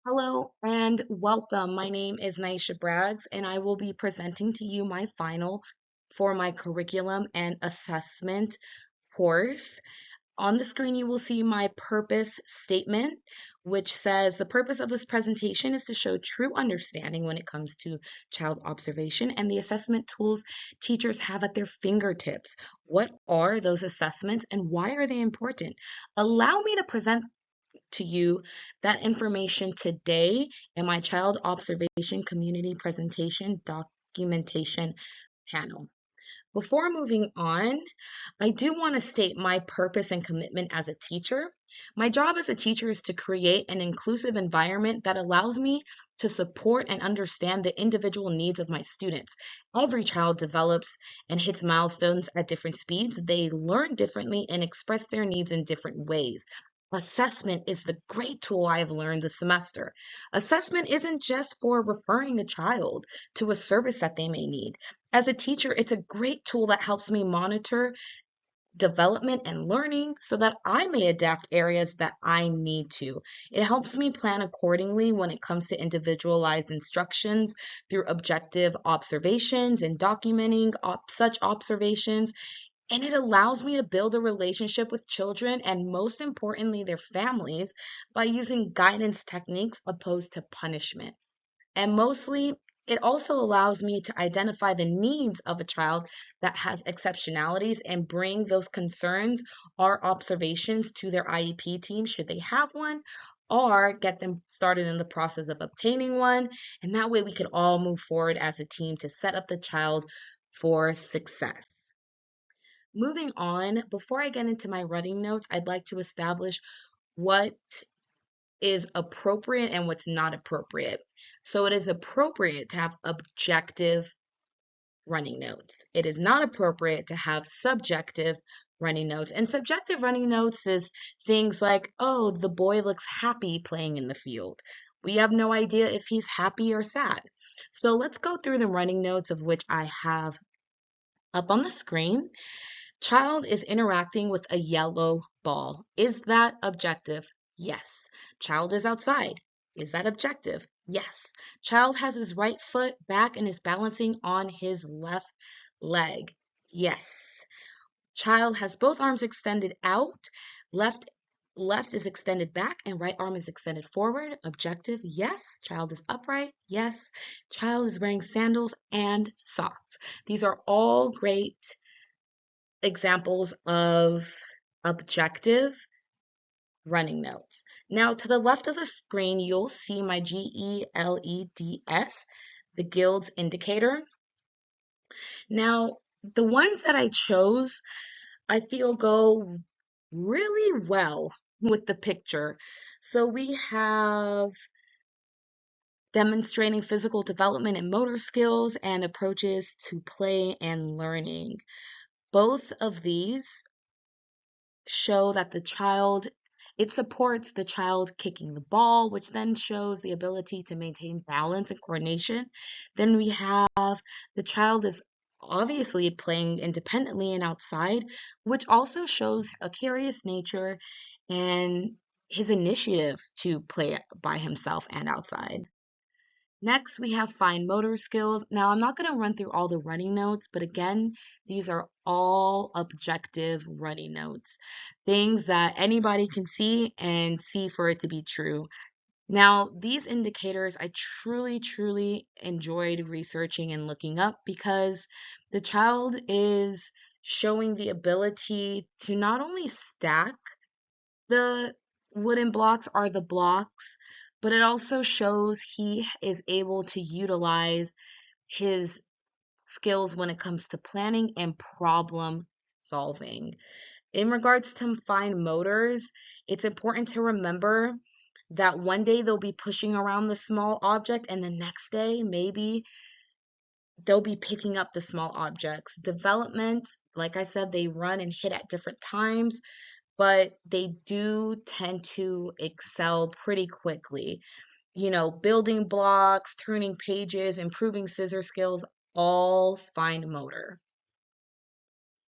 Hello and welcome. My name is Naisha Braggs, and I will be presenting to you my final for my curriculum and assessment course. On the screen, you will see my purpose statement, which says the purpose of this presentation is to show true understanding when it comes to child observation and the assessment tools teachers have at their fingertips. What are those assessments and why are they important? Allow me to present to you that information today in my child observation community presentation documentation panel. Before moving on, I do want to state my purpose and commitment as a teacher. My job as a teacher is to create an inclusive environment that allows me to support and understand the individual needs of my students. Every child develops and hits milestones at different speeds. They learn differently and express their needs in different ways. Assessment is the great tool I have learned this semester. Assessment isn't just for referring the child to a service that they may need. As a teacher, it's a great tool that helps me monitor development and learning so that I may adapt areas that I need to. It helps me plan accordingly when it comes to individualized instructions through objective observations and documenting such observations. And it allows me to build a relationship with children and, most importantly, their families by using guidance techniques opposed to punishment. And mostly, it also allows me to identify the needs of a child that has exceptionalities and bring those concerns or observations to their IEP team should they have one, or get them started in the process of obtaining one. And that way we could all move forward as a team to set up the child for success. Moving on, before I get into my running notes, I'd like to establish what is appropriate and what's not appropriate. So it is appropriate to have objective running notes. It is not appropriate to have subjective running notes. And subjective running notes is things like, oh, the boy looks happy playing in the field. We have no idea if he's happy or sad. So let's go through the running notes of which I have up on the screen. Child is interacting with a yellow ball. Is that objective? Yes. Child is outside. Is that objective? Yes. Child has his right foot back and is balancing on his left leg. Yes. Child has both arms extended out. Left is extended back and right arm is extended forward. Objective, yes. Child is upright, yes. Child is wearing sandals and socks. These are all great examples of objective running notes. Now, to the left of the screen, you'll see my GELEDS, the GILDS indicator. Now, the ones that I chose, I feel go really well with the picture. So we have demonstrating physical development and motor skills and approaches to play and learning. Both of these show that it supports the child kicking the ball, which then shows the ability to maintain balance and coordination. Then we have the child is obviously playing independently and outside, which also shows a curious nature and his initiative to play by himself and outside. Next, we have fine motor skills. Now, I'm not going to run through all the running notes, but again, these are all objective running notes, things that anybody can see and see for it to be true. Now, these indicators I truly, truly enjoyed researching and looking up because the child is showing the ability to not only stack the wooden blocks or the blocks, but it also shows he is able to utilize his skills when it comes to planning and problem solving. In regards to fine motors, it's important to remember that one day they'll be pushing around the small object, and the next day, maybe they'll be picking up the small objects. Development, like I said, they run and hit at different times, but they do tend to excel pretty quickly. Building blocks, turning pages, improving scissor skills, all fine motor.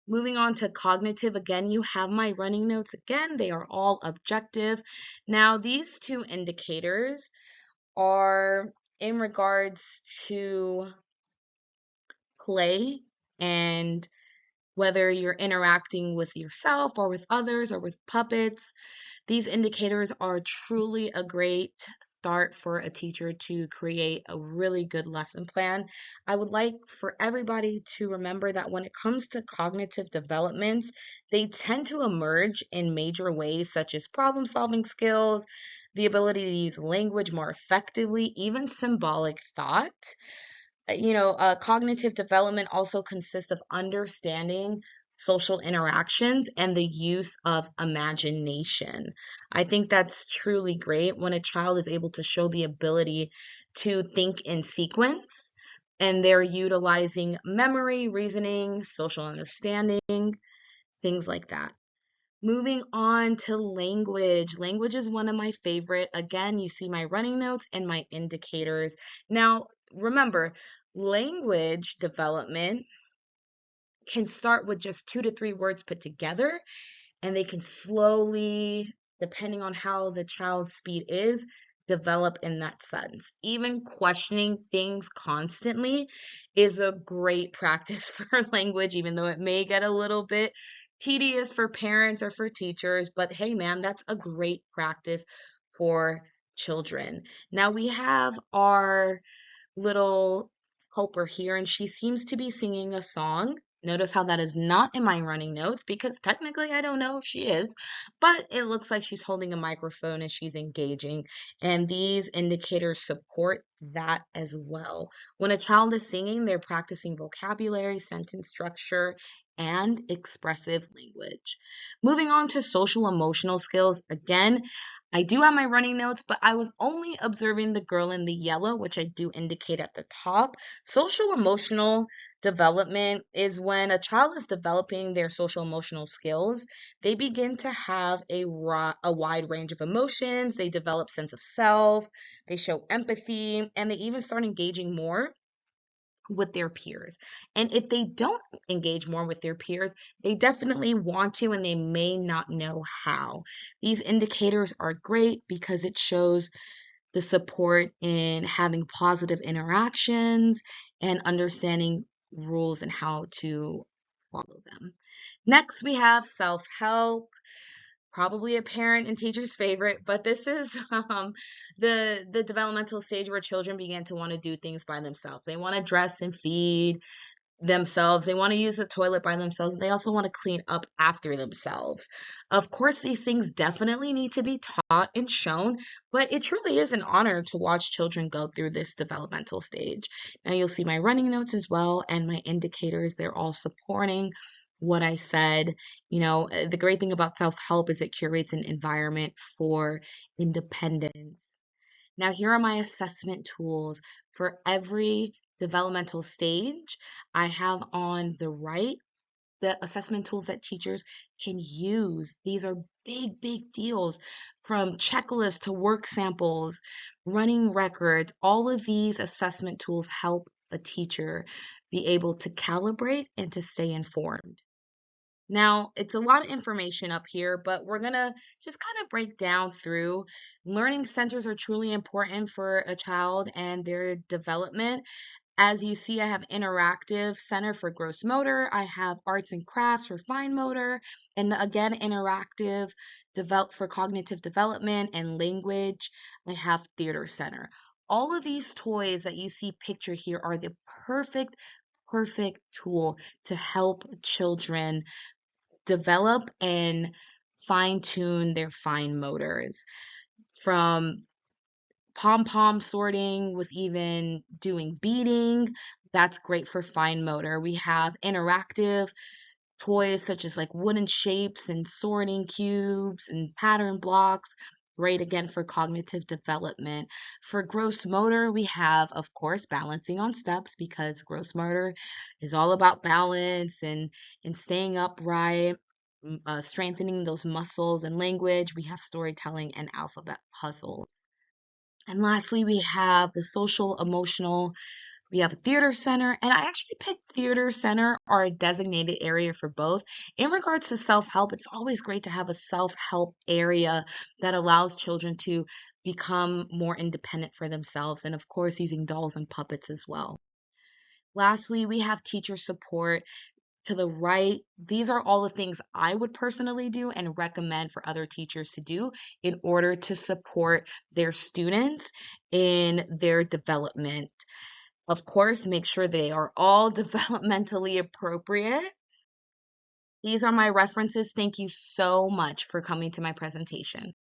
Moving on to cognitive, again, you have my running notes again. They are all objective. Now, these two indicators are in regards to play and whether you're interacting with yourself or with others or with puppets. These indicators are truly a great start for a teacher to create a really good lesson plan. I would like for everybody to remember that when it comes to cognitive developments, they tend to emerge in major ways such as problem solving skills, the ability to use language more effectively, even symbolic thought. Cognitive development also consists of understanding social interactions and the use of imagination. I think that's truly great when a child is able to show the ability to think in sequence and they're utilizing memory, reasoning, social understanding, things like that. Moving on to language. Language is one of my favorite. Again, you see my running notes and my indicators. Now, remember, language development can start with just 2 to 3 words put together, and they can slowly, depending on how the child's speed is, develop in that sense. Even questioning things constantly is a great practice for language, even though it may get a little bit tedious for parents or for teachers. But hey, man, that's a great practice for children. Now we have our little helper here, and she seems to be singing a song. Notice how that is not in my running notes because technically I don't know if she is, but it looks like she's holding a microphone and she's engaging, and these indicators support that as well. When a child is singing, they're practicing vocabulary, sentence structure, and expressive language. Moving on to social emotional skills, again, I do have my running notes, but I was only observing the girl in the yellow, which I do indicate at the top. Social emotional development is when a child is developing their social emotional skills. They begin to have a wide range of emotions. They develop sense of self. They show empathy, and they even start engaging more with their peers. And if they don't engage more with their peers, they definitely want to and they may not know how. These indicators are great because it shows the support in having positive interactions and understanding rules and how to follow them. Next, we have self-help, probably a parent and teacher's favorite, but this is the developmental stage where children begin to want to do things by themselves. They want to dress and feed themselves. They want to use the toilet by themselves. They also want to clean up after themselves. Of course, these things definitely need to be taught and shown, but it truly is an honor to watch children go through this developmental stage. Now you'll see my running notes as well and my indicators. They're all supporting what I said. The great thing about self-help is it curates an environment for independence. Now, here are my assessment tools for every developmental stage. I have on the right the assessment tools that teachers can use. These are big, big deals, from checklists to work samples, running records. All of these assessment tools help a teacher be able to calibrate and to stay informed. Now, it's a lot of information up here, but we're going to just kind of break down through. Learning centers are truly important for a child and their development. As you see, I have interactive center for gross motor. I have arts and crafts for fine motor. And again, interactive develop for cognitive development and language. I have theater center. All of these toys that you see pictured here are the perfect tool to help children develop and fine tune their fine motors. From pom-pom sorting with even doing beading, that's great for fine motor. We have interactive toys such as like wooden shapes and sorting cubes and pattern blocks. Great again for cognitive development. For gross motor, we have, of course, balancing on steps because gross motor is all about balance and staying upright, strengthening those muscles and language. We have storytelling and alphabet puzzles. And lastly, we have the social emotional. We have a theater center, and I actually picked theater center or a designated area for both. In regards to self-help, it's always great to have a self-help area that allows children to become more independent for themselves, and of course, using dolls and puppets as well. Lastly, we have teacher support. To the right, these are all the things I would personally do and recommend for other teachers to do in order to support their students in their development. Of course, make sure they are all developmentally appropriate. These are my references. Thank you so much for coming to my presentation.